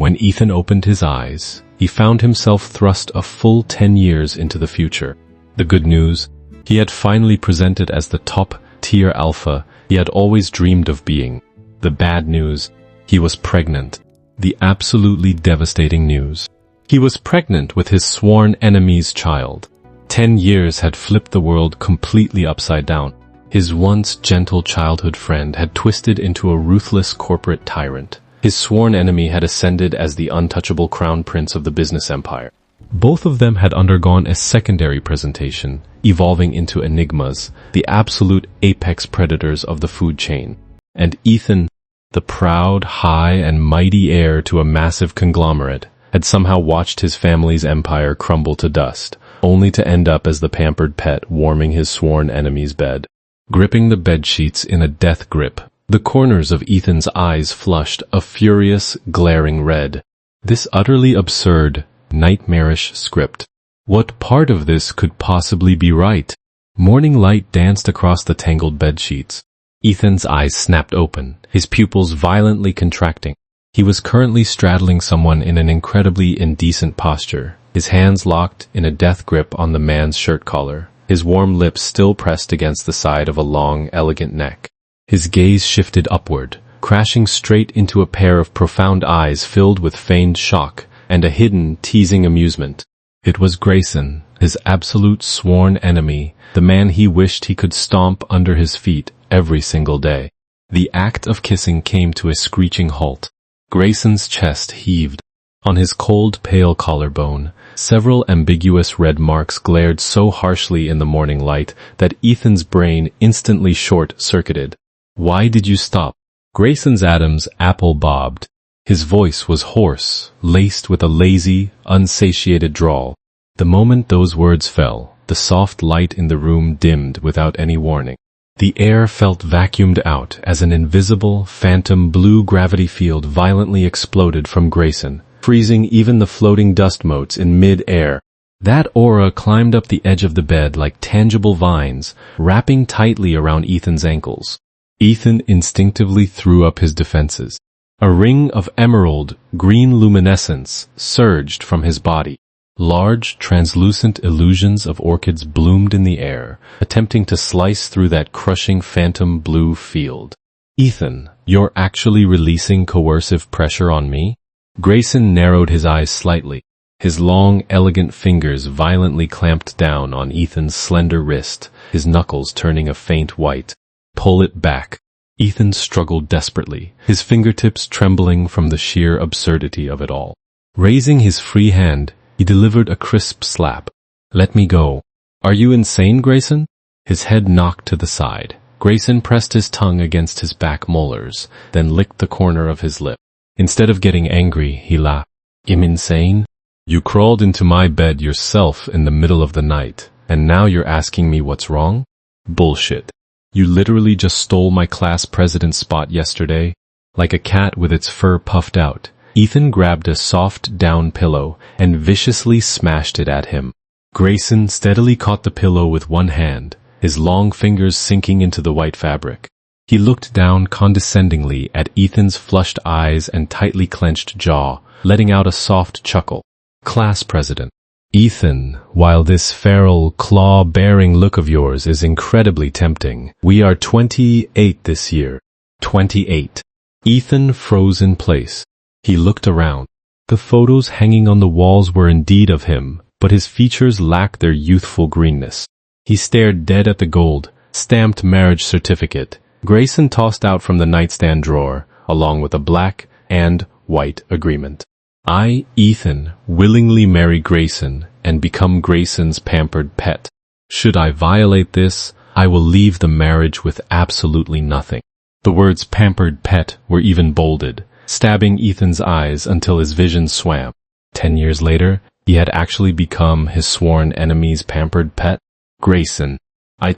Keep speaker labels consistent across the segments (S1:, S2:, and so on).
S1: When Ethan opened his eyes, he found himself thrust a full 10 years into the future. The good news, he had finally presented as the top-tier alpha he had always dreamed of being. The bad news, he was pregnant. The absolutely devastating news. He was pregnant with his sworn enemy's child. 10 years had flipped the world completely upside down. His once gentle childhood friend had twisted into a ruthless corporate tyrant. His sworn enemy had ascended as the untouchable crown prince of the business empire. Both of them had undergone a secondary presentation, evolving into enigmas, the absolute apex predators of the food chain. And Ethan, the proud, high, and mighty heir to a massive conglomerate, had somehow watched his family's empire crumble to dust, only to end up as the pampered pet warming his sworn enemy's bed. Gripping the bedsheets in a death grip, the corners of Ethan's eyes flushed a furious, glaring red. This utterly absurd, nightmarish script. What part of this could possibly be right? Morning light danced across the tangled bedsheets. Ethan's eyes snapped open, his pupils violently contracting. He was currently straddling someone in an incredibly indecent posture, his hands locked in a death grip on the man's shirt collar, his warm lips still pressed against the side of a long, elegant neck. His gaze shifted upward, crashing straight into a pair of profound eyes filled with feigned shock and a hidden, teasing amusement. It was Grayson, his absolute sworn enemy, the man he wished he could stomp under his feet every single day. The act of kissing came to a screeching halt. Grayson's chest heaved. On his cold, pale collarbone, several ambiguous red marks glared so harshly in the morning light that Ethan's brain instantly short-circuited. "Why did you stop?" Grayson's Adam's apple bobbed. His voice was hoarse, laced with a lazy, unsatiated drawl. The moment those words fell, the soft light in the room dimmed without any warning. The air felt vacuumed out as an invisible, phantom blue gravity field violently exploded from Grayson, freezing even the floating dust motes in mid-air. That aura climbed up the edge of the bed like tangible vines, wrapping tightly around Ethan's ankles. Ethan instinctively threw up his defenses. A ring of emerald, green luminescence surged from his body. Large, translucent illusions of orchids bloomed in the air, attempting to slice through that crushing phantom blue field. "Ethan, you're actually releasing coercive pressure on me?" Grayson narrowed his eyes slightly. His long, elegant fingers violently clamped down on Ethan's slender wrist, his knuckles turning a faint white. "Pull it back." Ethan struggled desperately, his fingertips trembling from the sheer absurdity of it all. Raising his free hand, he delivered a crisp slap. "Let me go." "Are you insane, Grayson?" His head knocked to the side. Grayson pressed his tongue against his back molars, then licked the corner of his lip. Instead of getting angry, he laughed. "I'm insane? You crawled into my bed yourself in the middle of the night, and now you're asking me what's wrong? Bullshit. You literally just stole my class president's spot yesterday." Like a cat with its fur puffed out, Ethan grabbed a soft down pillow and viciously smashed it at him. Grayson steadily caught the pillow with one hand, his long fingers sinking into the white fabric. He looked down condescendingly at Ethan's flushed eyes and tightly clenched jaw, letting out a soft chuckle. "Class president. Ethan, while this feral, claw-bearing look of yours is incredibly tempting, we are 28 this year." 28. Ethan froze in place. He looked around. The photos hanging on the walls were indeed of him, but his features lacked their youthful greenness. He stared dead at the gold, stamped marriage certificate Grayson tossed out from the nightstand drawer, along with a black and white agreement. "I, Ethan, willingly marry Grayson and become Grayson's pampered pet. Should I violate this, I will leave the marriage with absolutely nothing." The words pampered pet were even bolded, stabbing Ethan's eyes until his vision swam. 10 years later, he had actually become his sworn enemy's pampered pet. Grayson, I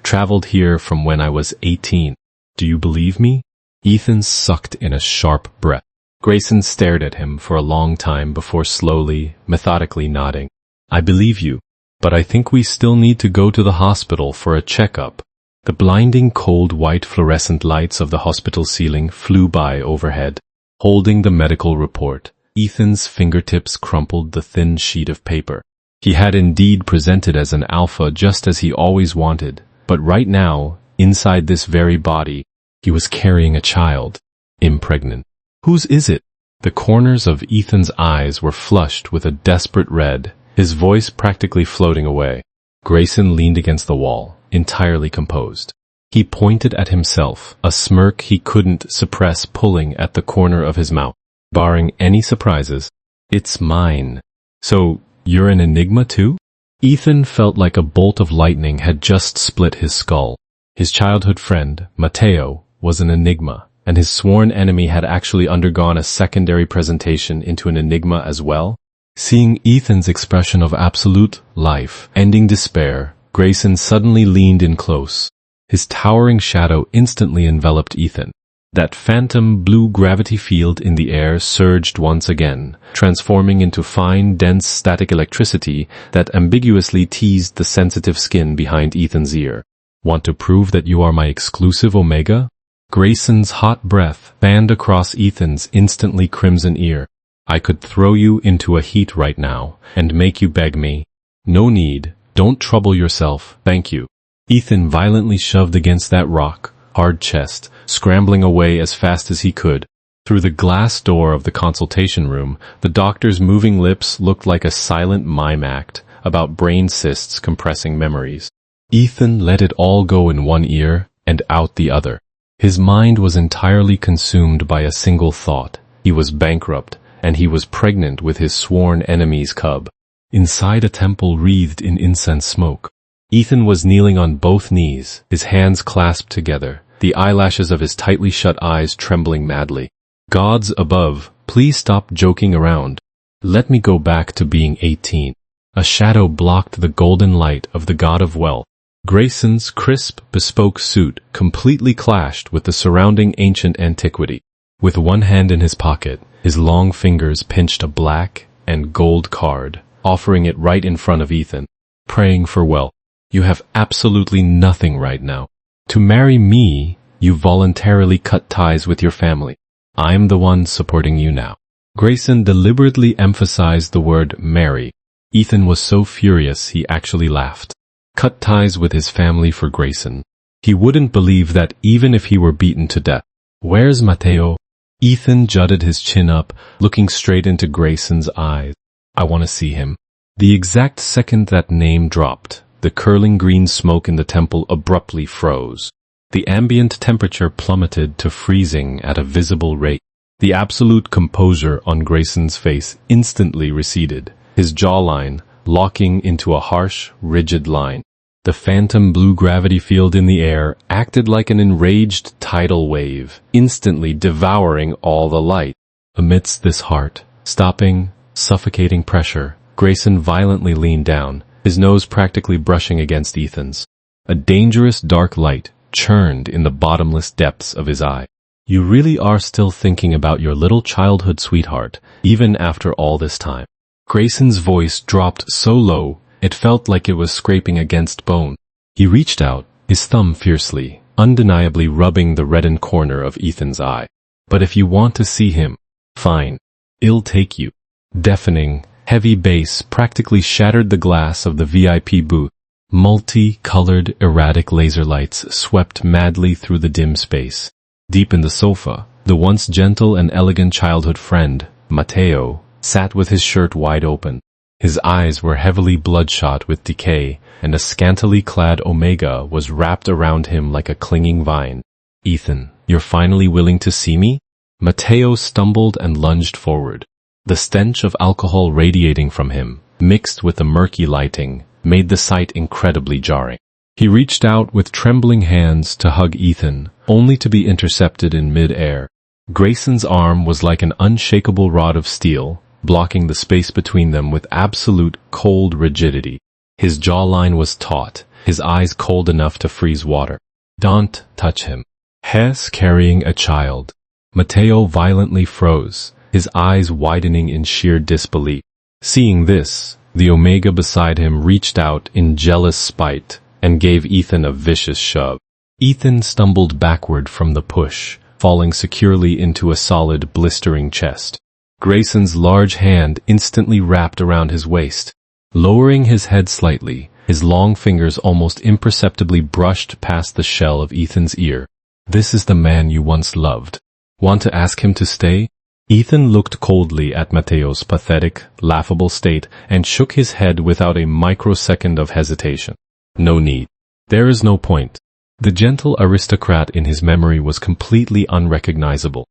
S1: traveled here from when I was 18. Do you believe me? Ethan sucked in a sharp breath. Grayson stared at him for a long time before slowly, methodically nodding. "I believe you, but I think we still need to go to the hospital for a checkup." The blinding cold white fluorescent lights of the hospital ceiling flew by overhead. Holding the medical report, Ethan's fingertips crumpled the thin sheet of paper. He had indeed presented as an alpha just as he always wanted, but right now, inside this very body, he was carrying a child, impregnant. Whose is it? The corners of Ethan's eyes were flushed with a desperate red, his voice practically floating away. Grayson leaned against the wall, entirely composed. He pointed at himself, a smirk he couldn't suppress pulling at the corner of his mouth. Barring any surprises, "It's mine." "So, you're an enigma too?" Ethan felt like a bolt of lightning had just split his skull. His childhood friend, Mateo, was an enigma, and his sworn enemy had actually undergone a secondary presentation into an enigma as well. Seeing Ethan's expression of absolute life, ending despair, Grayson suddenly leaned in close. His towering shadow instantly enveloped Ethan. That phantom blue gravity field in the air surged once again, transforming into fine, dense static electricity that ambiguously teased the sensitive skin behind Ethan's ear. "Want to prove that you are my exclusive Omega?" Grayson's hot breath fanned across Ethan's instantly crimson ear. "I could throw you into a heat right now and make you beg me." "No need. Don't trouble yourself, thank you." Ethan violently shoved against that rock, hard chest, scrambling away as fast as he could. Through the glass door of the consultation room, the doctor's moving lips looked like a silent mime act about brain cysts compressing memories. Ethan let it all go in one ear and out the other. His mind was entirely consumed by a single thought. He was bankrupt, and he was pregnant with his sworn enemy's cub. Inside a temple wreathed in incense smoke, Ethan was kneeling on both knees, his hands clasped together, the eyelashes of his tightly shut eyes trembling madly. "Gods above, please stop joking around. Let me go back to being 18. A shadow blocked the golden light of the god of wealth. Grayson's crisp, bespoke suit completely clashed with the surrounding ancient antiquity. With one hand in his pocket, his long fingers pinched a black and gold card, offering it right in front of Ethan. "Praying for wealth. You have absolutely nothing right now. To marry me, you voluntarily cut ties with your family. I'm the one supporting you now." Grayson deliberately emphasized the word marry. Ethan was so furious he actually laughed. Cut ties with his family for Grayson. He wouldn't believe that even if he were beaten to death. "Where's Mateo?" Ethan jutted his chin up, looking straight into Grayson's eyes. "I want to see him." The exact second that name dropped, the curling green smoke in the temple abruptly froze. The ambient temperature plummeted to freezing at a visible rate. The absolute composure on Grayson's face instantly receded, his jawline locking into a harsh, rigid line. The phantom blue gravity field in the air acted like an enraged tidal wave, instantly devouring all the light. Amidst this heart-stopping, suffocating pressure, Grayson violently leaned down, his nose practically brushing against Ethan's. A dangerous dark light churned in the bottomless depths of his eye. "You really are still thinking about your little childhood sweetheart, even after all this time." Grayson's voice dropped so low, it felt like it was scraping against bone. He reached out, his thumb fiercely, undeniably rubbing the reddened corner of Ethan's eye. "But if you want to see him, fine. I'll take you." Deafening, heavy bass practically shattered the glass of the VIP booth. Multi-colored, erratic laser lights swept madly through the dim space. Deep in the sofa, the once gentle and elegant childhood friend, Mateo, sat with his shirt wide open. His eyes were heavily bloodshot with decay, and a scantily clad Omega was wrapped around him like a clinging vine. "Ethan, you're finally willing to see me?" Mateo stumbled and lunged forward. The stench of alcohol radiating from him, mixed with the murky lighting, made the sight incredibly jarring. He reached out with trembling hands to hug Ethan, only to be intercepted in mid-air. Grayson's arm was like an unshakable rod of steel, blocking the space between them with absolute cold rigidity. His jawline was taut, his eyes cold enough to freeze water. "Don't touch him. He's carrying a child." Mateo violently froze, his eyes widening in sheer disbelief. Seeing this, the Omega beside him reached out in jealous spite and gave Ethan a vicious shove. Ethan stumbled backward from the push, falling securely into a solid, blistering chest. Grayson's large hand instantly wrapped around his waist. Lowering his head slightly, his long fingers almost imperceptibly brushed past the shell of Ethan's ear. "This is the man you once loved. Want to ask him to stay?" Ethan looked coldly at Mateo's pathetic, laughable state and shook his head without a microsecond of hesitation. "No need. There is no point." The gentle aristocrat in his memory was completely unrecognizable.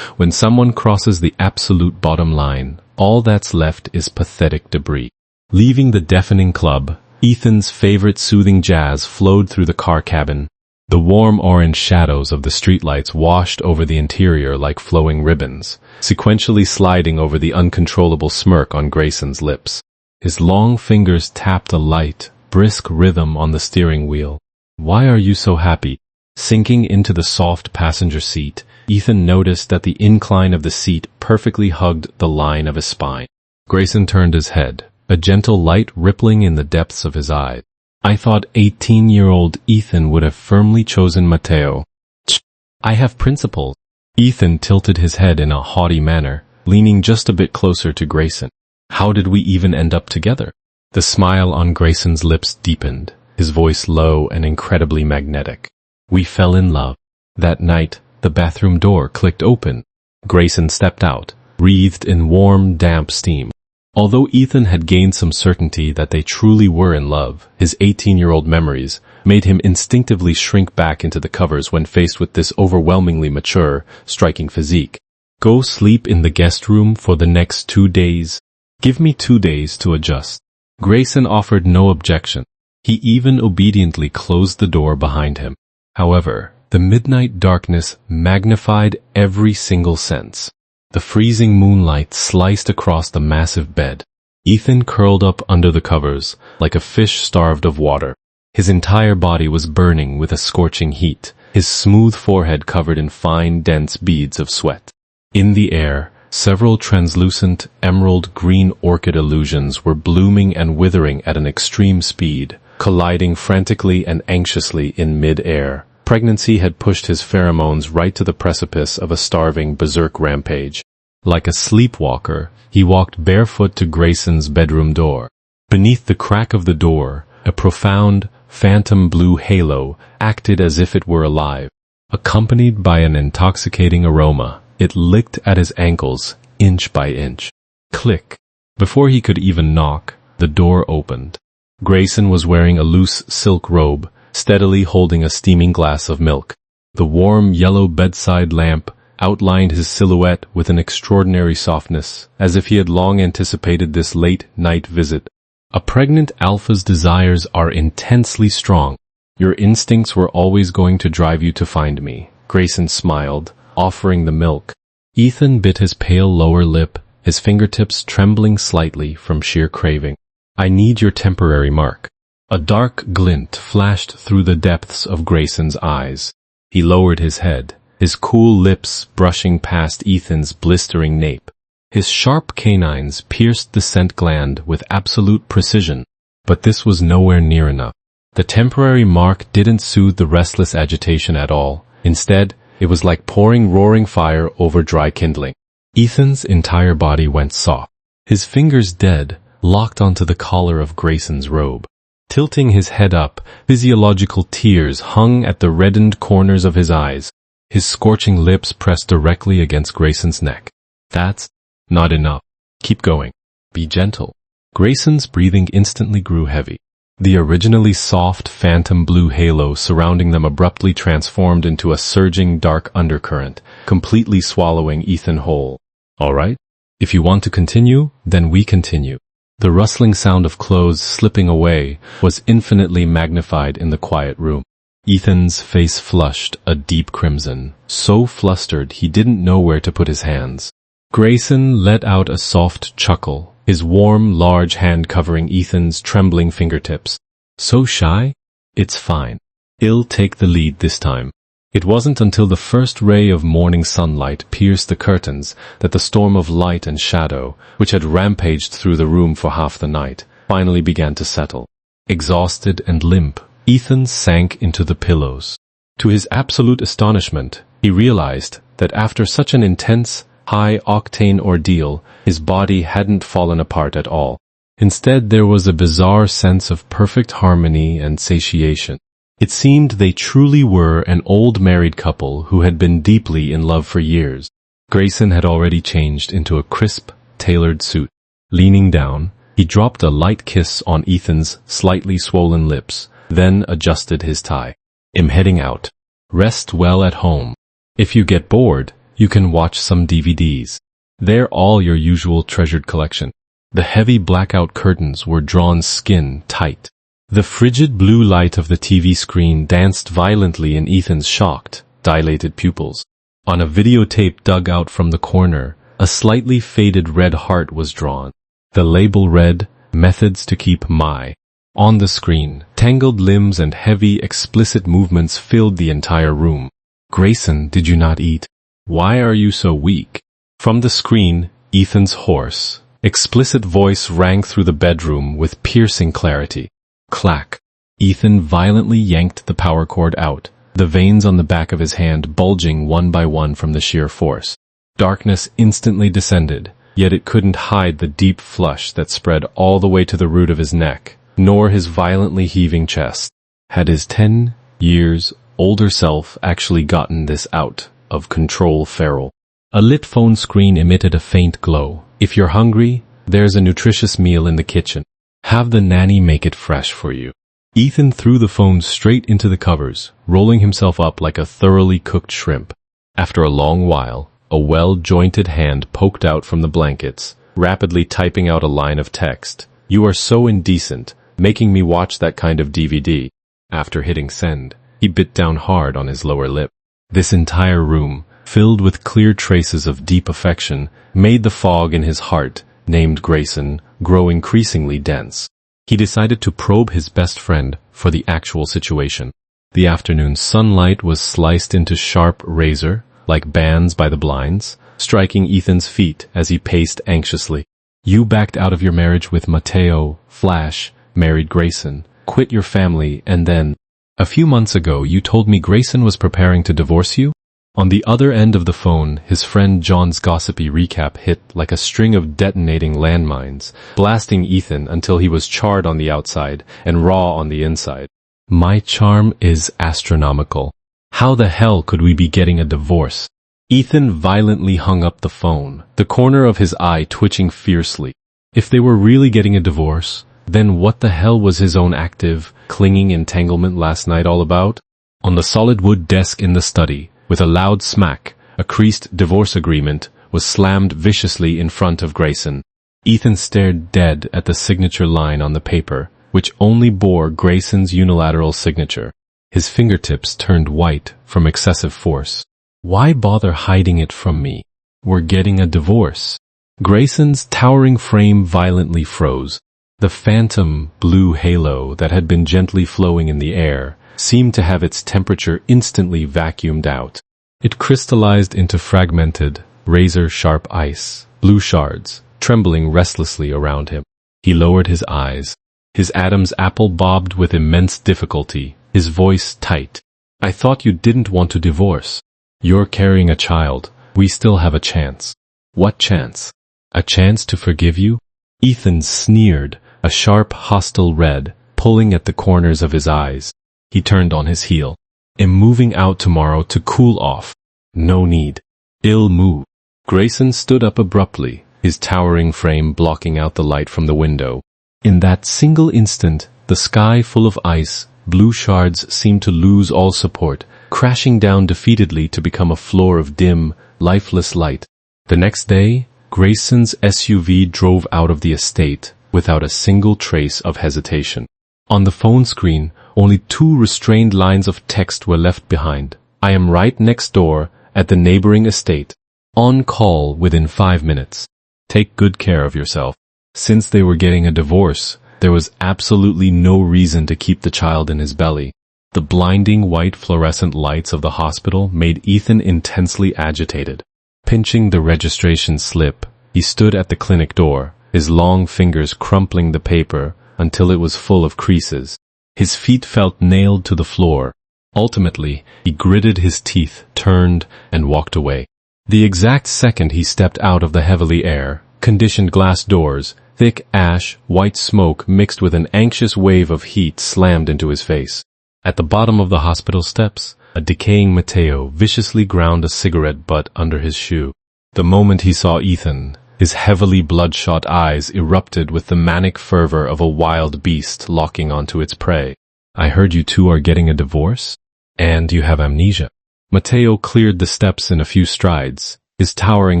S1: When someone crosses the absolute bottom line, all that's left is pathetic debris. Leaving the deafening club, Ethan's favorite soothing jazz flowed through the car cabin. The warm orange shadows of the streetlights washed over the interior like flowing ribbons, sequentially sliding over the uncontrollable smirk on Grayson's lips. His long fingers tapped a light, brisk rhythm on the steering wheel. "Why are you so happy?" Sinking into the soft passenger seat, Ethan noticed that the incline of the seat perfectly hugged the line of his spine. Grayson turned his head, a gentle light rippling in the depths of his eyes. "I thought 18-year-old Ethan would have firmly chosen Mateo." "Tch, I have principles." Ethan tilted his head in a haughty manner, leaning just a bit closer to Grayson. "How did we even end up together?" The smile on Grayson's lips deepened, his voice low and incredibly magnetic. "We fell in love. That night, the bathroom door clicked open. Grayson stepped out, wreathed in warm, damp steam. Although Ethan had gained some certainty that they truly were in love, his 18-year-old memories made him instinctively shrink back into the covers when faced with this overwhelmingly mature, striking physique. "Go sleep in the guest room for the next 2 days. Give me 2 days to adjust." Grayson offered no objection. He even obediently closed the door behind him. However, the midnight darkness magnified every single sense. The freezing moonlight sliced across the massive bed. Ethan curled up under the covers, like a fish starved of water. His entire body was burning with a scorching heat, his smooth forehead covered in fine, dense beads of sweat. In the air, several translucent, emerald-green orchid illusions were blooming and withering at an extreme speed, colliding frantically and anxiously in mid-air. Pregnancy had pushed his pheromones right to the precipice of a starving berserk rampage. Like a sleepwalker, he walked barefoot to Grayson's bedroom door. Beneath the crack of the door, a profound, phantom blue halo acted as if it were alive. Accompanied by an intoxicating aroma, it licked at his ankles, inch by inch. Click. Before he could even knock, the door opened. Grayson was wearing a loose silk robe, steadily holding a steaming glass of milk. The warm yellow bedside lamp outlined his silhouette with an extraordinary softness, as if he had long anticipated this late-night visit. A pregnant alpha's desires are intensely strong. Your instincts were always going to drive you to find me, Grayson smiled, offering the milk. Ethan bit his pale lower lip, his fingertips trembling slightly from sheer craving. "I need your temporary mark." A dark glint flashed through the depths of Grayson's eyes. He lowered his head, his cool lips brushing past Ethan's blistering nape. His sharp canines pierced the scent gland with absolute precision, but this was nowhere near enough. The temporary mark didn't soothe the restless agitation at all. Instead, it was like pouring roaring fire over dry kindling. Ethan's entire body went soft, his fingers dead, locked onto the collar of Grayson's robe. Tilting his head up, physiological tears hung at the reddened corners of his eyes. His scorching lips pressed directly against Grayson's neck. "That's not enough. Keep going. Be gentle." Grayson's breathing instantly grew heavy. The originally soft phantom blue halo surrounding them abruptly transformed into a surging dark undercurrent, completely swallowing Ethan whole. "All right. If you want to continue, then we continue." The rustling sound of clothes slipping away was infinitely magnified in the quiet room. Ethan's face flushed a deep crimson, so flustered he didn't know where to put his hands. Grayson let out a soft chuckle, his warm, large hand covering Ethan's trembling fingertips. "So shy? It's fine. I'll take the lead this time." It wasn't until the first ray of morning sunlight pierced the curtains that the storm of light and shadow, which had rampaged through the room for half the night, finally began to settle. Exhausted and limp, Ethan sank into the pillows. To his absolute astonishment, He realized that after such an intense, high-octane ordeal, his body hadn't fallen apart at all. Instead, there was a bizarre sense of perfect harmony and satiation. It seemed they truly were an old married couple who had been deeply in love for years. Grayson had already changed into a crisp, tailored suit. Leaning down, he dropped a light kiss on Ethan's slightly swollen lips, then adjusted his tie. "I'm heading out. Rest well at home. If you get bored, you can watch some DVDs. They're all your usual treasured collection." The heavy blackout curtains were drawn skin tight. The frigid blue light of the TV screen danced violently in Ethan's shocked, dilated pupils. On a videotape dug out from the corner, a slightly faded red heart was drawn. The label read, "Methods to Keep My." On the screen, tangled limbs and heavy, explicit movements filled the entire room. "Grayson, did you not eat? Why are you so weak?" From the screen, Ethan's hoarse, explicit voice rang through the bedroom with piercing clarity. Clack. Ethan violently yanked the power cord out, the veins on the back of his hand bulging one by one from the sheer force. Darkness instantly descended, yet it couldn't hide the deep flush that spread all the way to the root of his neck, nor his violently heaving chest. Had his 10 years older self actually gotten this out of control feral? A lit phone screen emitted a faint glow. "If you're hungry, there's a nutritious meal in the kitchen. Have the nanny make it fresh for you." Ethan threw the phone straight into the covers, rolling himself up like a thoroughly cooked shrimp. After a long while, a well-jointed hand poked out from the blankets, rapidly typing out a line of text. "You are so indecent, making me watch that kind of DVD." After hitting send, he bit down hard on his lower lip. This entire room, filled with clear traces of deep affection, made the fog in his heart, named Grayson, grow increasingly dense. He decided to probe his best friend for the actual situation. The afternoon sunlight was sliced into sharp razor, like bands by the blinds, striking Ethan's feet as he paced anxiously. "You backed out of your marriage with Mateo, Flash, married Grayson, quit your family, and then, a few months ago you told me Grayson was preparing to divorce you?" On the other end of the phone, his friend John's gossipy recap hit like a string of detonating landmines, blasting Ethan until he was charred on the outside and raw on the inside. "My charm is astronomical. How the hell could we be getting a divorce?" Ethan violently hung up the phone, the corner of his eye twitching fiercely. If they were really getting a divorce, then what the hell was his own active, clinging entanglement last night all about? On the solid wood desk in the study, with a loud smack, a creased divorce agreement was slammed viciously in front of Grayson. Ethan stared dead at the signature line on the paper, which only bore Grayson's unilateral signature. His fingertips turned white from excessive force. Why bother hiding it from me? We're getting a divorce. Grayson's towering frame violently froze. The phantom blue halo that had been gently flowing in the air seemed to have its temperature instantly vacuumed out. It crystallized into fragmented, razor-sharp ice, blue shards, trembling restlessly around him. He lowered his eyes. His Adam's apple bobbed with immense difficulty, his voice tight. "I thought you didn't want to divorce. You're carrying a child. We still have a chance." "What chance?" "A chance to forgive you?" Ethan sneered, a sharp, hostile red pulling at the corners of his eyes. He turned on his heel. "I'm moving out tomorrow to cool off." "No need." "Ill move." Grayson stood up abruptly, his towering frame blocking out the light from the window. In that single instant, the sky full of ice, blue shards seemed to lose all support, crashing down defeatedly to become a floor of dim, lifeless light. The next day, Grayson's SUV drove out of the estate without a single trace of hesitation. On the phone screen, only 2 restrained lines of text were left behind. "I am right next door at the neighboring estate. On call within 5 minutes. Take good care of yourself." Since they were getting a divorce, there was absolutely no reason to keep the child in his belly. The blinding white fluorescent lights of the hospital made Ethan intensely agitated. Pinching the registration slip, he stood at the clinic door, his long fingers crumpling the paper until it was full of creases. His feet felt nailed to the floor. Ultimately, he gritted his teeth, turned, and walked away. The exact second he stepped out of the heavily air-conditioned glass doors, thick ash, white smoke mixed with an anxious wave of heat slammed into his face. At the bottom of the hospital steps, a decaying Matteo viciously ground a cigarette butt under his shoe. The moment he saw Ethan, his heavily bloodshot eyes erupted with the manic fervor of a wild beast locking onto its prey. "I heard you two are getting a divorce? And you have amnesia." Matteo cleared the steps in a few strides, his towering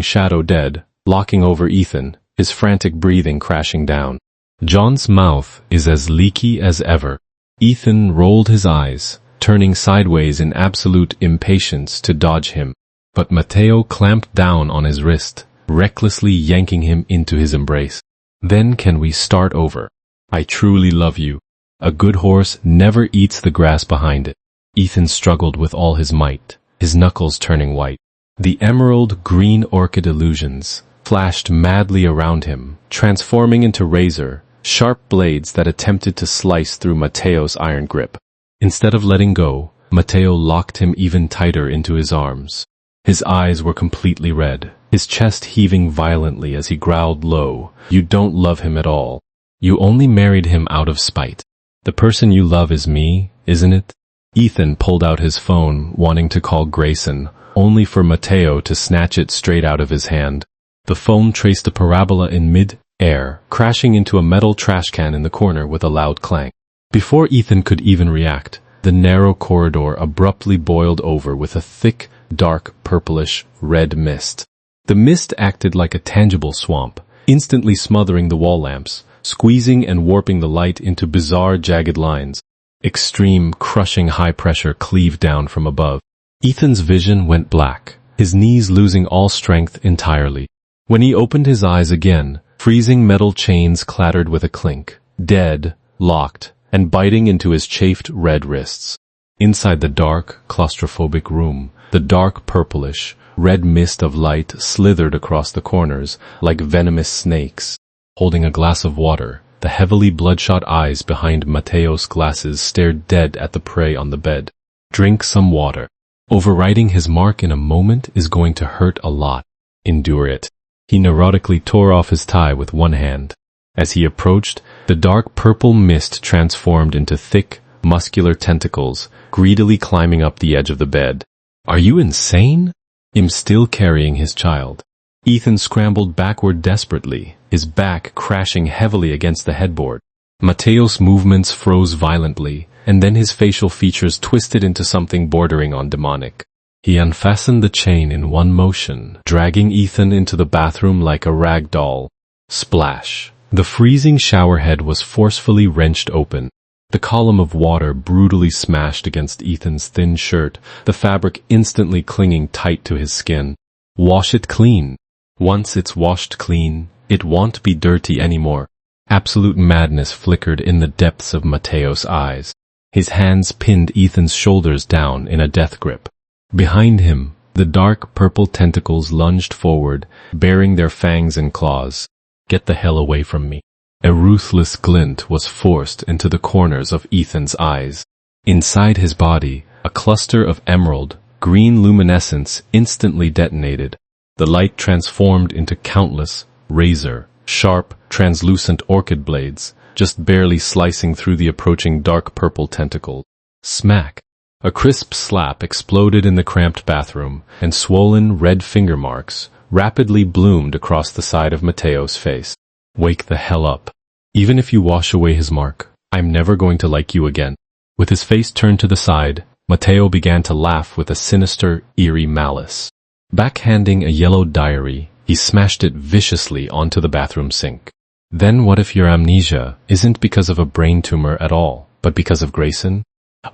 S1: shadow dead, locking over Ethan, his frantic breathing crashing down. John's mouth is as leaky as ever. Ethan rolled his eyes, turning sideways in absolute impatience to dodge him. But Matteo clamped down on his wrist, recklessly yanking him into his embrace. "Then can we start over? I truly love you. A good horse never eats the grass behind it." Ethan struggled with all his might, his knuckles turning white. The emerald green orchid illusions flashed madly around him, transforming into razor-sharp blades that attempted to slice through Matteo's iron grip. Instead of letting go, Matteo locked him even tighter into his arms. His eyes were completely red, his chest heaving violently as he growled low, "You don't love him at all. You only married him out of spite. The person you love is me, isn't it?" Ethan pulled out his phone, wanting to call Grayson, only for Matteo to snatch it straight out of his hand. The phone traced a parabola in mid-air, crashing into a metal trash can in the corner with a loud clang. Before Ethan could even react, the narrow corridor abruptly boiled over with a thick, dark, purplish, red mist. The mist acted like a tangible swamp, instantly smothering the wall lamps, squeezing and warping the light into bizarre, jagged lines. Extreme, crushing high pressure cleaved down from above. Ethan's vision went black, his knees losing all strength entirely. When he opened his eyes again, freezing metal chains clattered with a clink, dead, locked, and biting into his chafed red wrists. Inside the dark, claustrophobic room, the dark purplish, red mist of light slithered across the corners like venomous snakes. Holding a glass of water, the heavily bloodshot eyes behind Matteo's glasses stared dead at the prey on the bed. "Drink some water. Overriding his mark in a moment is going to hurt a lot. Endure it." He neurotically tore off his tie with one hand. As he approached, the dark purple mist transformed into thick, muscular tentacles, greedily climbing up the edge of the bed. "Are you insane?" "I'm still carrying his child." Ethan scrambled backward desperately, his back crashing heavily against the headboard. Matteo's movements froze violently, and then his facial features twisted into something bordering on demonic. He unfastened the chain in one motion, dragging Ethan into the bathroom like a rag doll. Splash! The freezing shower head was forcefully wrenched open. The column of water brutally smashed against Ethan's thin shirt, the fabric instantly clinging tight to his skin. "Wash it clean. Once it's washed clean, it won't be dirty anymore." Absolute madness flickered in the depths of Matteo's eyes. His hands pinned Ethan's shoulders down in a death grip. Behind him, the dark purple tentacles lunged forward, baring their fangs and claws. "Get the hell away from me." A ruthless glint was forced into the corners of Ethan's eyes. Inside his body, a cluster of emerald, green luminescence instantly detonated. The light transformed into countless, razor-sharp, translucent orchid blades, just barely slicing through the approaching dark purple tentacle. Smack! A crisp slap exploded in the cramped bathroom, and swollen red finger marks rapidly bloomed across the side of Matteo's face. "Wake the hell up. Even if you wash away his mark, I'm never going to like you again." With his face turned to the side, Matteo began to laugh with a sinister, eerie malice. Backhanding a yellow diary, he smashed it viciously onto the bathroom sink. "Then what if your amnesia isn't because of a brain tumor at all, but because of Grayson?"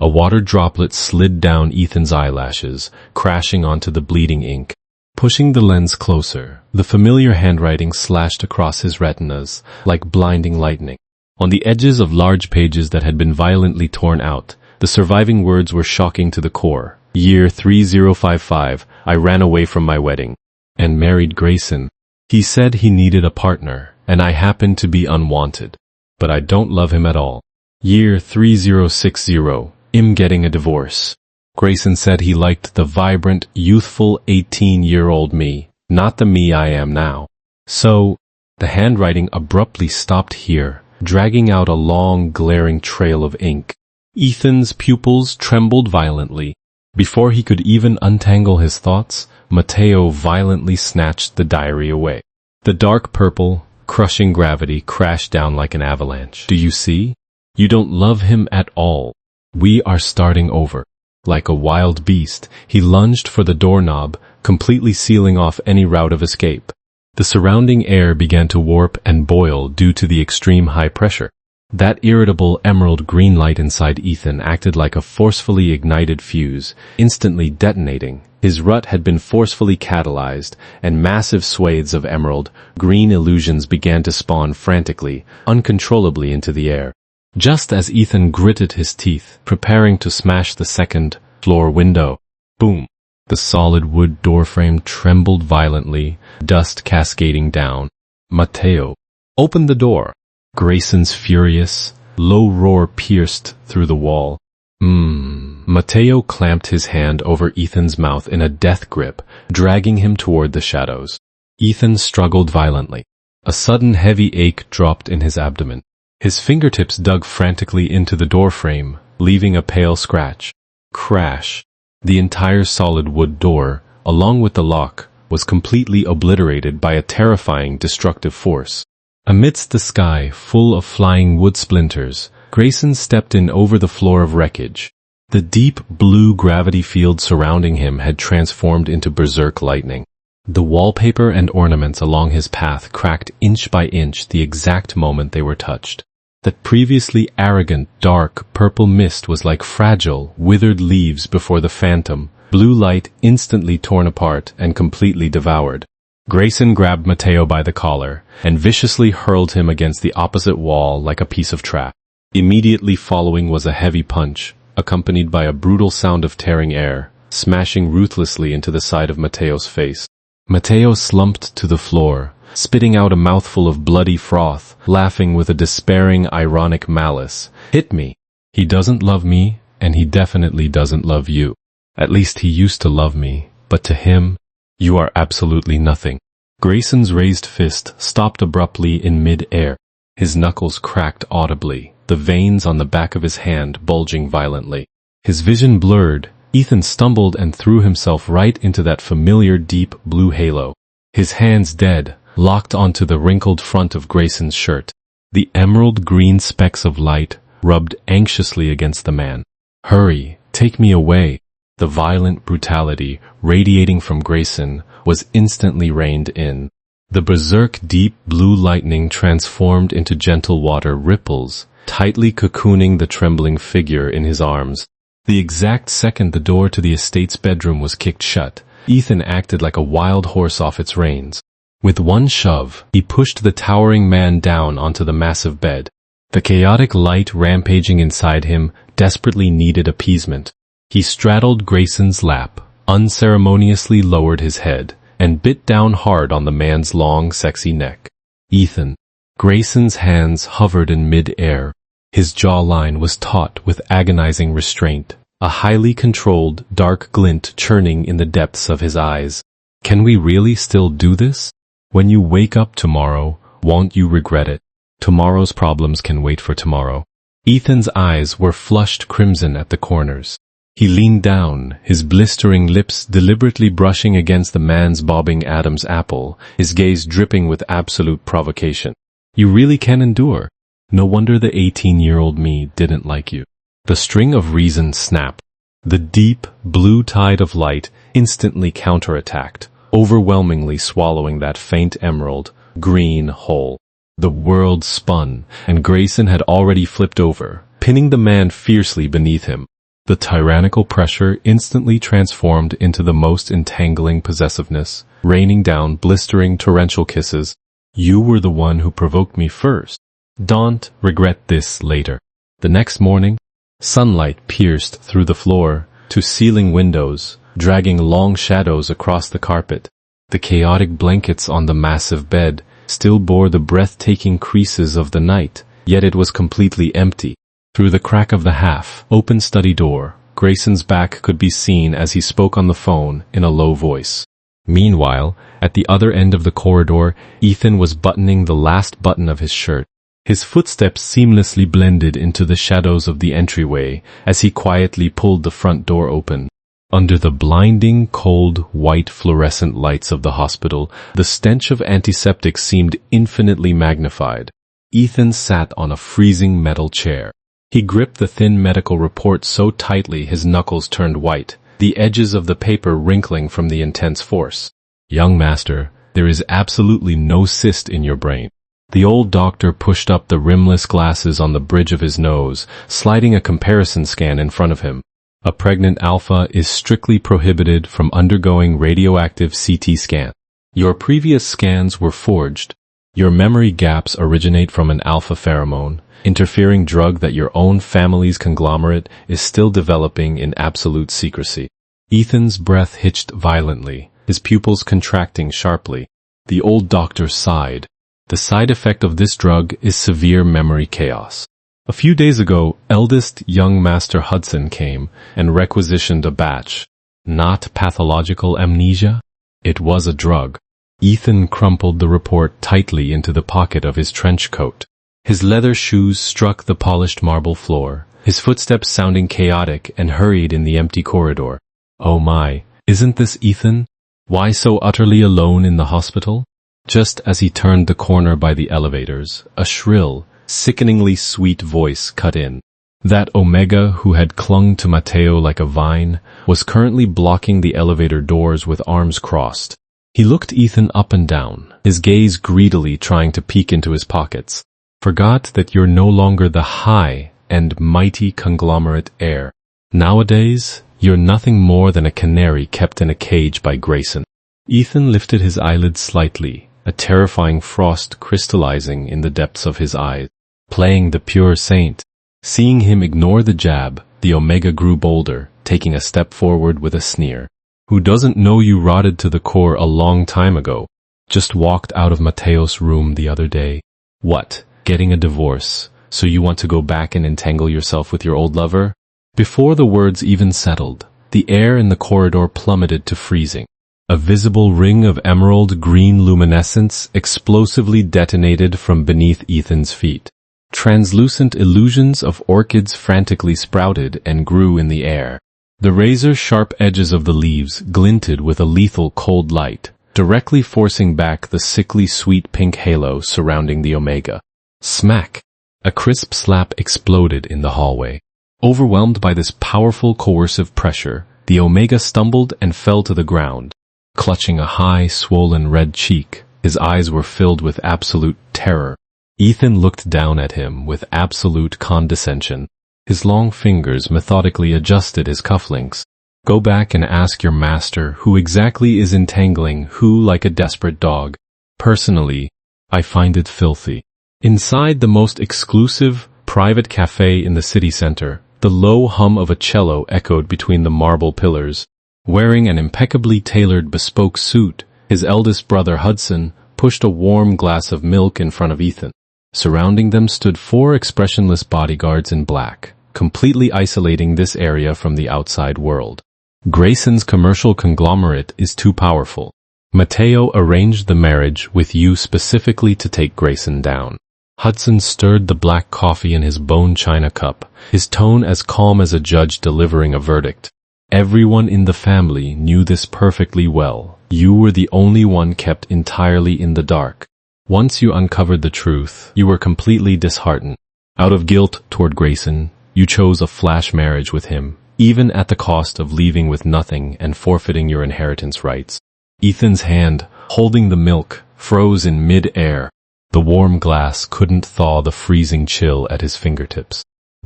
S1: A water droplet slid down Ethan's eyelashes, crashing onto the bleeding ink. Pushing the lens closer, the familiar handwriting slashed across his retinas like blinding lightning. On the edges of large pages that had been violently torn out, the surviving words were shocking to the core. "Year 3055, I ran away from my wedding and married Grayson. He said he needed a partner, and I happened to be unwanted. But I don't love him at all. Year 3060, I'm getting a divorce. Grayson said he liked the vibrant, youthful 18-year-old me, not the me I am now. So, the handwriting abruptly stopped here, dragging out a long, glaring trail of ink. Ethan's pupils trembled violently. Before he could even untangle his thoughts, Mateo violently snatched the diary away. The dark purple, crushing gravity crashed down like an avalanche. Do you see? You don't love him at all. We are starting over. Like a wild beast, he lunged for the doorknob, completely sealing off any route of escape. The surrounding air began to warp and boil due to the extreme high pressure. That irritable emerald green light inside Ethan acted like a forcefully ignited fuse, instantly detonating. His rut had been forcefully catalyzed, and massive swathes of emerald green illusions began to spawn frantically, uncontrollably into the air. Just as Ethan gritted his teeth, preparing to smash the second floor window, boom! The solid wood doorframe trembled violently, dust cascading down. Mateo opened the door. Grayson's furious, low roar pierced through the wall. Mateo clamped his hand over Ethan's mouth in a death grip, dragging him toward the shadows. Ethan struggled violently. A sudden heavy ache dropped in his abdomen. His fingertips dug frantically into the doorframe, leaving a pale scratch. Crash! The entire solid wood door, along with the lock, was completely obliterated by a terrifying destructive force. Amidst the sky full of flying wood splinters, Grayson stepped in over the floor of wreckage. The deep blue gravity field surrounding him had transformed into berserk lightning. The wallpaper and ornaments along his path cracked inch by inch the exact moment they were touched. That previously arrogant, dark, purple mist was like fragile, withered leaves before the phantom, blue light instantly torn apart and completely devoured. Grayson grabbed Mateo by the collar and viciously hurled him against the opposite wall like a piece of trash. Immediately following was a heavy punch, accompanied by a brutal sound of tearing air, smashing ruthlessly into the side of Mateo's face. Mateo slumped to the floor, spitting out a mouthful of bloody froth, laughing with a despairing, ironic malice. Hit me. He doesn't love me, and he definitely doesn't love you. At least he used to love me, but to him, you are absolutely nothing. Grayson's raised fist stopped abruptly in mid-air. His knuckles cracked audibly, the veins on the back of his hand bulging violently. His vision blurred. Ethan stumbled and threw himself right into that familiar deep blue halo. His hands dead, locked onto the wrinkled front of Grayson's shirt. The emerald green specks of light rubbed anxiously against the man. Hurry, take me away. The violent brutality radiating from Grayson was instantly reined in. The berserk deep blue lightning transformed into gentle water ripples, tightly cocooning the trembling figure in his arms. The exact second the door to the estate's bedroom was kicked shut, Ethan acted like a wild horse off its reins. With one shove, he pushed the towering man down onto the massive bed. The chaotic light rampaging inside him desperately needed appeasement. He straddled Grayson's lap, unceremoniously lowered his head, and bit down hard on the man's long, sexy neck. Ethan. Grayson's hands hovered in mid-air. His jawline was taut with agonizing restraint, a highly controlled, dark glint churning in the depths of his eyes. Can we really still do this? When you wake up tomorrow, won't you regret it? Tomorrow's problems can wait for tomorrow. Ethan's eyes were flushed crimson at the corners. He leaned down, his blistering lips deliberately brushing against the man's bobbing Adam's apple, his gaze dripping with absolute provocation. You really can endure. No wonder the 18-year-old me didn't like you. The string of reason snapped. The deep, blue tide of light instantly counterattacked, overwhelmingly swallowing that faint emerald, green hole. The world spun, and Grayson had already flipped over, pinning the man fiercely beneath him. The tyrannical pressure instantly transformed into the most entangling possessiveness, raining down blistering torrential kisses. You were the one who provoked me first. Don't regret this later. The next morning, sunlight pierced through the floor to ceiling windows, dragging long shadows across the carpet. The chaotic blankets on the massive bed still bore the breathtaking creases of the night, yet it was completely empty. Through the crack of the half-open study door, Grayson's back could be seen as he spoke on the phone in a low voice. Meanwhile, at the other end of the corridor, Ethan was buttoning the last button of his shirt. His footsteps seamlessly blended into the shadows of the entryway as he quietly pulled the front door open. Under the blinding, cold, white fluorescent lights of the hospital, the stench of antiseptic seemed infinitely magnified. Ethan sat on a freezing metal chair. He gripped the thin medical report so tightly his knuckles turned white, the edges of the paper wrinkling from the intense force. "Young master, there is absolutely no cyst in your brain." The old doctor pushed up the rimless glasses on the bridge of his nose, sliding a comparison scan in front of him. "A pregnant alpha is strictly prohibited from undergoing radioactive CT scan. Your previous scans were forged. Your memory gaps originate from an alpha pheromone, interfering drug that your own family's conglomerate is still developing in absolute secrecy." Ethan's breath hitched violently, his pupils contracting sharply. The old doctor sighed. "The side effect of this drug is severe memory chaos. A few days ago, eldest young Master Hudson came and requisitioned a batch. Not pathological amnesia? It was a drug." Ethan crumpled the report tightly into the pocket of his trench coat. His leather shoes struck the polished marble floor, his footsteps sounding chaotic and hurried in the empty corridor. "Oh my, isn't this Ethan? Why so utterly alone in the hospital?" Just as he turned the corner by the elevators, a shrill, sickeningly sweet voice cut in. That Omega who had clung to Matteo like a vine was currently blocking the elevator doors with arms crossed. He looked Ethan up and down, his gaze greedily trying to peek into his pockets. "Forgot that you're no longer the high and mighty conglomerate heir. Nowadays, you're nothing more than a canary kept in a cage by Grayson." Ethan lifted his eyelids slightly, a terrifying frost crystallizing in the depths of his eyes. Playing the pure saint. Seeing him ignore the jab, the Omega grew bolder, taking a step forward with a sneer. "Who doesn't know you rotted to the core a long time ago? Just walked out of Mateo's room the other day. What, getting a divorce, so you want to go back and entangle yourself with your old lover?" Before the words even settled, the air in the corridor plummeted to freezing. A visible ring of emerald green luminescence explosively detonated from beneath Ethan's feet. Translucent illusions of orchids frantically sprouted and grew in the air. The razor-sharp edges of the leaves glinted with a lethal cold light, directly forcing back the sickly sweet pink halo surrounding the Omega. Smack! A crisp slap exploded in the hallway. Overwhelmed by this powerful coercive pressure, the Omega stumbled and fell to the ground. Clutching a high, swollen red cheek, his eyes were filled with absolute terror. Ethan looked down at him with absolute condescension. His long fingers methodically adjusted his cufflinks. "Go back and ask your master who exactly is entangling who like a desperate dog. Personally, I find it filthy." Inside the most exclusive, private cafe in the city center, the low hum of a cello echoed between the marble pillars. Wearing an impeccably tailored bespoke suit, his eldest brother Hudson pushed a warm glass of milk in front of Ethan. Surrounding them stood 4 expressionless bodyguards in black, completely isolating this area from the outside world. "Grayson's commercial conglomerate is too powerful. Matteo arranged the marriage with you specifically to take Grayson down." Hudson stirred the black coffee in his bone china cup, his tone as calm as a judge delivering a verdict. "Everyone in the family knew this perfectly well. You were the only one kept entirely in the dark. Once you uncovered the truth, you were completely disheartened. Out of guilt toward Grayson, you chose a flash marriage with him, even at the cost of leaving with nothing and forfeiting your inheritance rights." Ethan's hand, holding the milk, froze in mid-air. The warm glass couldn't thaw the freezing chill at his fingertips.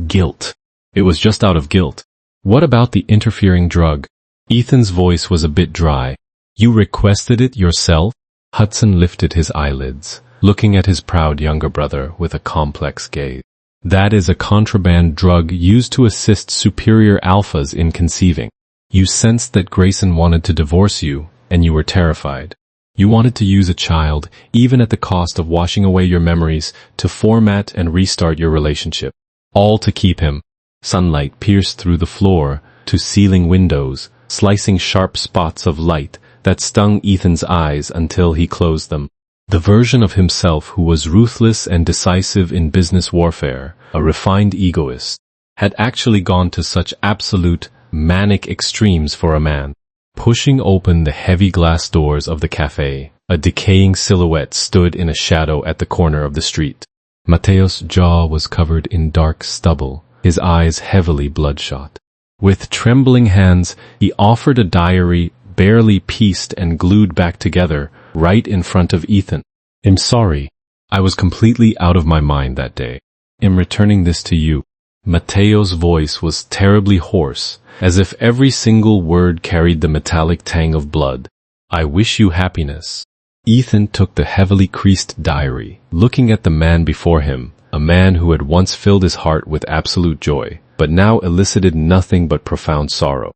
S1: Guilt. It was just out of guilt. What about the interfering drug? Ethan's voice was a bit dry. "You requested it yourself?" Hudson lifted his eyelids, looking at his proud younger brother with a complex gaze. "That is a contraband drug used to assist superior alphas in conceiving. You sensed that Grayson wanted to divorce you, and you were terrified. You wanted to use a child, even at the cost of washing away your memories, to format and restart your relationship. All to keep him." Sunlight pierced through the floor, to ceiling windows, slicing sharp spots of light that stung Ethan's eyes until he closed them. The version of himself who was ruthless and decisive in business warfare, a refined egoist, had actually gone to such absolute, manic extremes for a man. Pushing open the heavy glass doors of the cafe, a decaying silhouette stood in a shadow at the corner of the street. Mateo's jaw was covered in dark stubble, his eyes heavily bloodshot. With trembling hands, he offered a diary barely pieced and glued back together right in front of Ethan. "I'm sorry. I was completely out of my mind that day. I'm returning this to you." Mateo's voice was terribly hoarse, as if every single word carried the metallic tang of blood. "I wish you happiness." Ethan took the heavily creased diary, looking at the man before him, a man who had once filled his heart with absolute joy, but now elicited nothing but profound sorrow.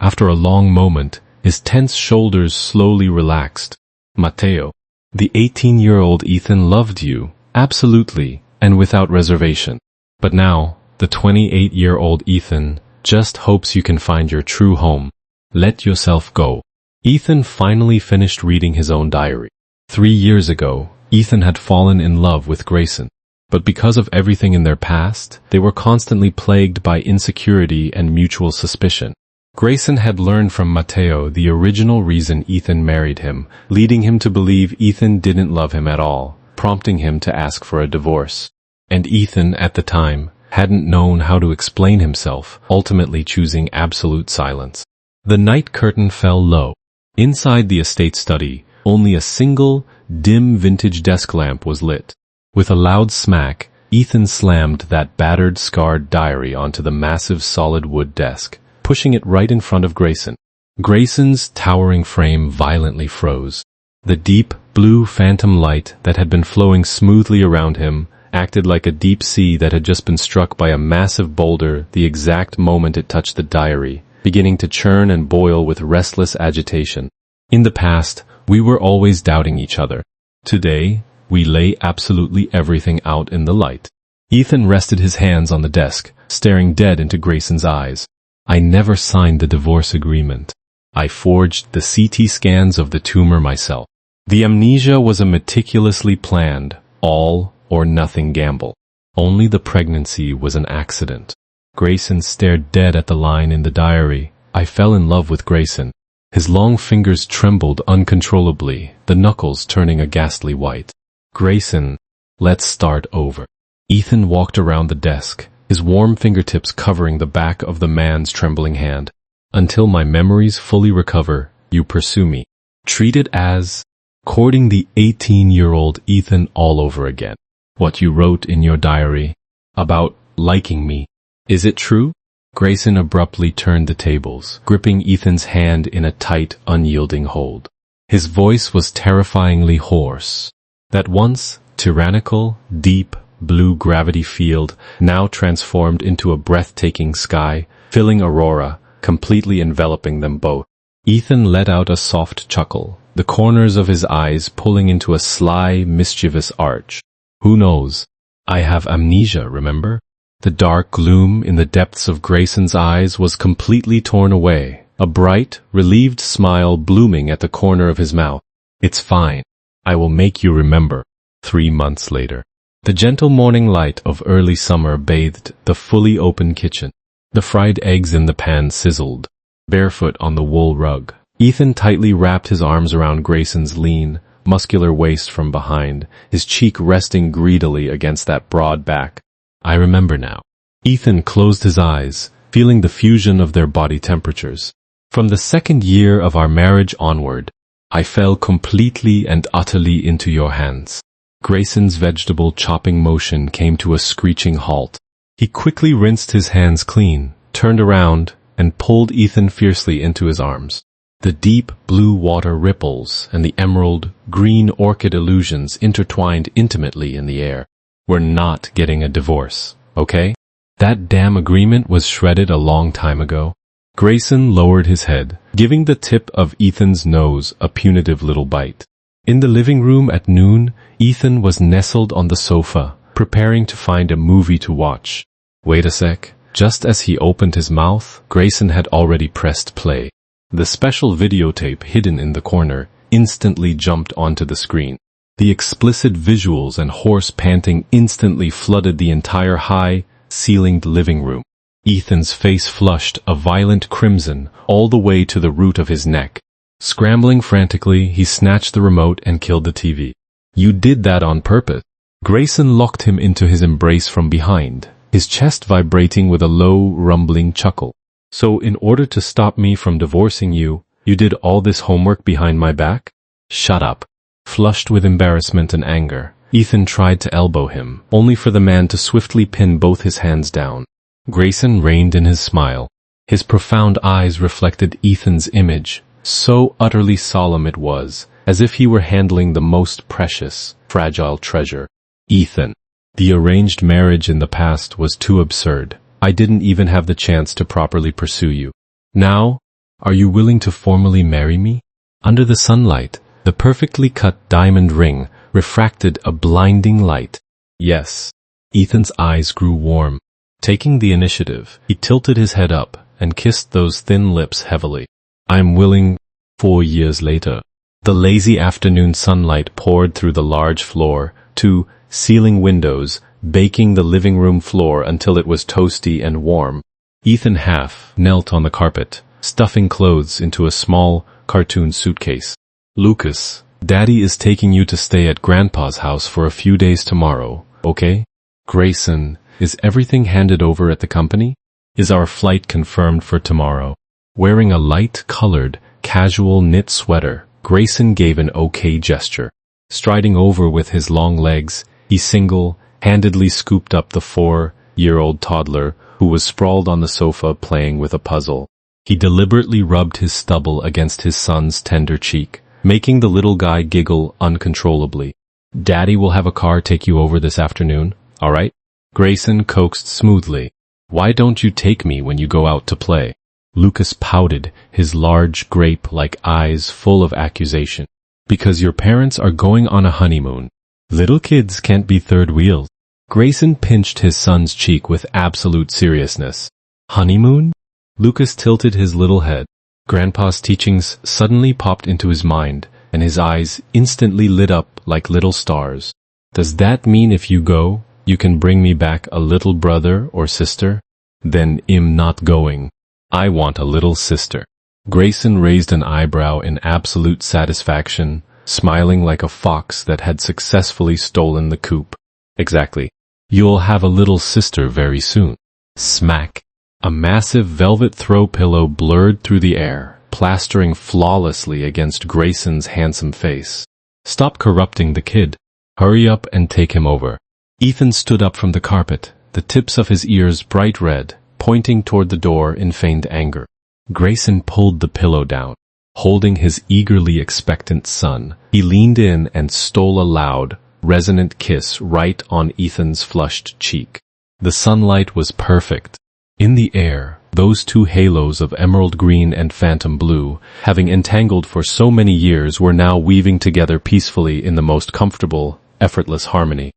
S1: After a long moment, his tense shoulders slowly relaxed. "Mateo, the 18-year-old Ethan loved you, absolutely, and without reservation. But now, the 28-year-old Ethan just hopes you can find your true home. Let yourself go." Ethan finally finished reading his own diary. 3 years ago, Ethan had fallen in love with Grayson. But because of everything in their past, they were constantly plagued by insecurity and mutual suspicion. Grayson had learned from Mateo the original reason Ethan married him, leading him to believe Ethan didn't love him at all, prompting him to ask for a divorce. And Ethan, at the time, hadn't known how to explain himself, ultimately choosing absolute silence. The night curtain fell low. Inside the estate study, only a single, dim vintage desk lamp was lit. With a loud smack, Ethan slammed that battered, scarred diary onto the massive solid wood desk, pushing it right in front of Grayson. Grayson's towering frame violently froze. The deep, blue phantom light that had been flowing smoothly around him acted like a deep sea that had just been struck by a massive boulder the exact moment it touched the diary, beginning to churn and boil with restless agitation. In the past, we were always doubting each other. Today, we lay absolutely everything out in the light. Ethan rested his hands on the desk, staring dead into Grayson's eyes. "I never signed the divorce agreement. I forged the CT scans of the tumor myself. The amnesia was a meticulously planned, all or nothing gamble. Only the pregnancy was an accident." Grayson stared dead at the line in the diary. "I fell in love with Grayson." His long fingers trembled uncontrollably, the knuckles turning a ghastly white. "Grayson, let's start over." Ethan walked around the desk, his warm fingertips covering the back of the man's trembling hand. "Until my memories fully recover, you pursue me. Treat it as courting the 18-year-old Ethan all over again. What you wrote in your diary about liking me. Is it true?" Grayson abruptly turned the tables, gripping Ethan's hand in a tight, unyielding hold. His voice was terrifyingly hoarse. That once tyrannical, deep, blue gravity field now transformed into a breathtaking sky, filling Aurora, completely enveloping them both. Ethan let out a soft chuckle, the corners of his eyes pulling into a sly, mischievous arch. "Who knows? I have amnesia, remember?" The dark gloom in the depths of Grayson's eyes was completely torn away, a bright, relieved smile blooming at the corner of his mouth. "It's fine. I will make you remember." 3 months later. The gentle morning light of early summer bathed the fully open kitchen. The fried eggs in the pan sizzled. Barefoot on the wool rug, Ethan tightly wrapped his arms around Grayson's lean, muscular waist from behind, his cheek resting greedily against that broad back. "I remember now." Ethan closed his eyes, feeling the fusion of their body temperatures. "From the second year of our marriage onward, I fell completely and utterly into your hands." Grayson's vegetable chopping motion came to a screeching halt. He quickly rinsed his hands clean, turned around, and pulled Ethan fiercely into his arms. The deep blue water ripples and the emerald green orchid illusions intertwined intimately in the air. "We're not getting a divorce, okay? That damn agreement was shredded a long time ago." Grayson lowered his head, giving the tip of Ethan's nose a punitive little bite. In the living room at noon, Ethan was nestled on the sofa, preparing to find a movie to watch. "Wait a sec, Just as he opened his mouth, Grayson had already pressed play. The special videotape hidden in the corner instantly jumped onto the screen. The explicit visuals and hoarse panting instantly flooded the entire high-ceilinged living room. Ethan's face flushed a violent crimson all the way to the root of his neck. Scrambling frantically, he snatched the remote and killed the TV. "You did that on purpose." Grayson locked him into his embrace from behind, his chest vibrating with a low, rumbling chuckle. "So in order to stop me from divorcing you, you did all this homework behind my back?" "Shut up." Flushed with embarrassment and anger, Ethan tried to elbow him, only for the man to swiftly pin both his hands down. Grayson reined in his smile. His profound eyes reflected Ethan's image, so utterly solemn it was, as if he were handling the most precious, fragile treasure. "Ethan, the arranged marriage in the past was too absurd. I didn't even have the chance to properly pursue you. Now, are you willing to formally marry me?" Under the sunlight, the perfectly cut diamond ring refracted a blinding light. "Yes." Ethan's eyes grew warm. Taking the initiative, he tilted his head up and kissed those thin lips heavily. "I'm willing." 4 years later, the lazy afternoon sunlight poured through the large floor, to ceiling windows, baking the living room floor until it was toasty and warm. Ethan half knelt on the carpet, stuffing clothes into a small, cartoon suitcase. "Lucas, Daddy is taking you to stay at Grandpa's house for a few days tomorrow, okay?" "Grayson, is everything handed over at the company? Is our flight confirmed for tomorrow?" Wearing a light-colored, casual knit sweater, Grayson gave an okay gesture. Striding over with his long legs, he single-handedly scooped up the 4-year-old toddler who was sprawled on the sofa playing with a puzzle. He deliberately rubbed his stubble against his son's tender cheek, making the little guy giggle uncontrollably. "Daddy will have a car take you over this afternoon, all right?" Grayson coaxed smoothly. "Why don't you take me when you go out to play?" Lucas pouted, his large grape-like eyes full of accusation. "Because your parents are going on a honeymoon. Little kids can't be third wheels." Grayson pinched his son's cheek with absolute seriousness. "Honeymoon?" Lucas tilted his little head. Grandpa's teachings suddenly popped into his mind, and his eyes instantly lit up like little stars. "Does that mean if you go, you can bring me back a little brother or sister?" "Then I'm not going. I want a little sister." Grayson raised an eyebrow in absolute satisfaction, smiling like a fox that had successfully stolen the coop. "Exactly. You'll have a little sister very soon." Smack! A massive velvet throw pillow blurred through the air, plastering flawlessly against Grayson's handsome face. "Stop corrupting the kid. Hurry up and take him over." Ethan stood up from the carpet, the tips of his ears bright red, pointing toward the door in feigned anger. Grayson pulled the pillow down. Holding his eagerly expectant son, he leaned in and stole a loud, resonant kiss right on Ethan's flushed cheek. The sunlight was perfect. In the air, those two halos of emerald green and phantom blue, having entangled for so many years, were now weaving together peacefully in the most comfortable, effortless harmony.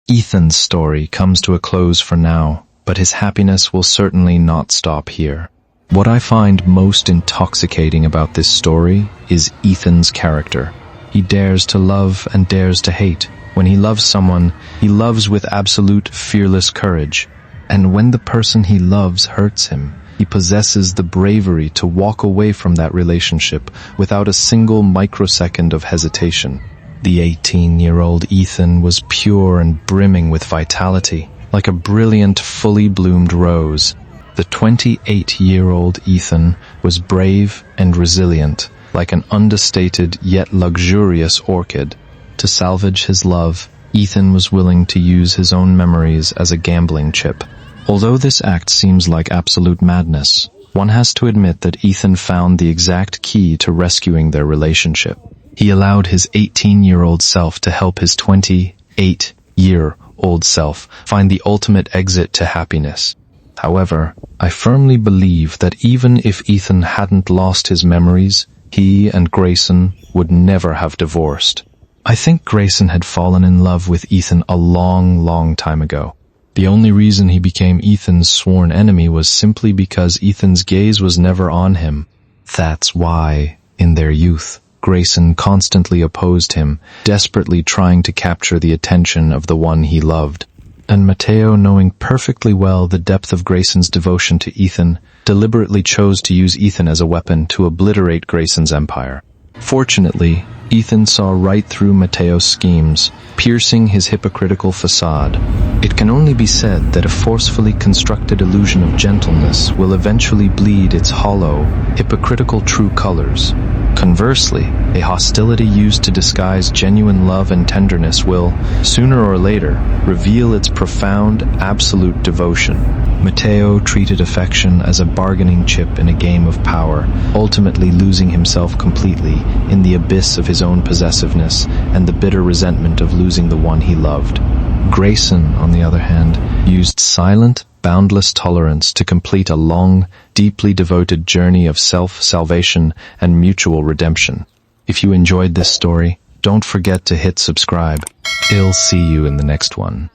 S2: Ethan's story comes to a close for now, but his happiness will certainly not stop here. What I find most intoxicating about this story is Ethan's character. He dares to love and dares to hate. When he loves someone, he loves with absolute fearless courage. And when the person he loves hurts him, he possesses the bravery to walk away from that relationship without a single microsecond of hesitation. The 18-year-old Ethan was pure and brimming with vitality, like a brilliant, fully bloomed rose. The 28-year-old Ethan was brave and resilient, like an understated yet luxurious orchid. To salvage his love, Ethan was willing to use his own memories as a gambling chip. Although this act seems like absolute madness, one has to admit that Ethan found the exact key to rescuing their relationship. He allowed his 18-year-old self to help his 28-year-old self find the ultimate exit to happiness. However, I firmly believe that even if Ethan hadn't lost his memories, he and Grayson would never have divorced. I think Grayson had fallen in love with Ethan a long, long time ago. The only reason he became Ethan's sworn enemy was simply because Ethan's gaze was never on him. That's why, in their youth, Grayson constantly opposed him, desperately trying to capture the attention of the one he loved. And Mateo, knowing perfectly well the depth of Grayson's devotion to Ethan, deliberately chose to use Ethan as a weapon to obliterate Grayson's empire. Fortunately, Ethan saw right through Mateo's schemes, piercing his hypocritical facade. It can only be said that a forcefully constructed illusion of gentleness will eventually bleed its hollow, hypocritical true colors. Conversely, a hostility used to disguise genuine love and tenderness will, sooner or later, reveal its profound, absolute devotion. Mateo treated affection as a bargaining chip in a game of power, ultimately losing himself completely in the abyss of his own possessiveness and the bitter resentment of losing the one he loved. Grayson, on the other hand, used silent, boundless tolerance to complete a long, deeply devoted journey of self-salvation and mutual redemption. If you enjoyed this story, don't forget to hit subscribe. I'll see you in the next one.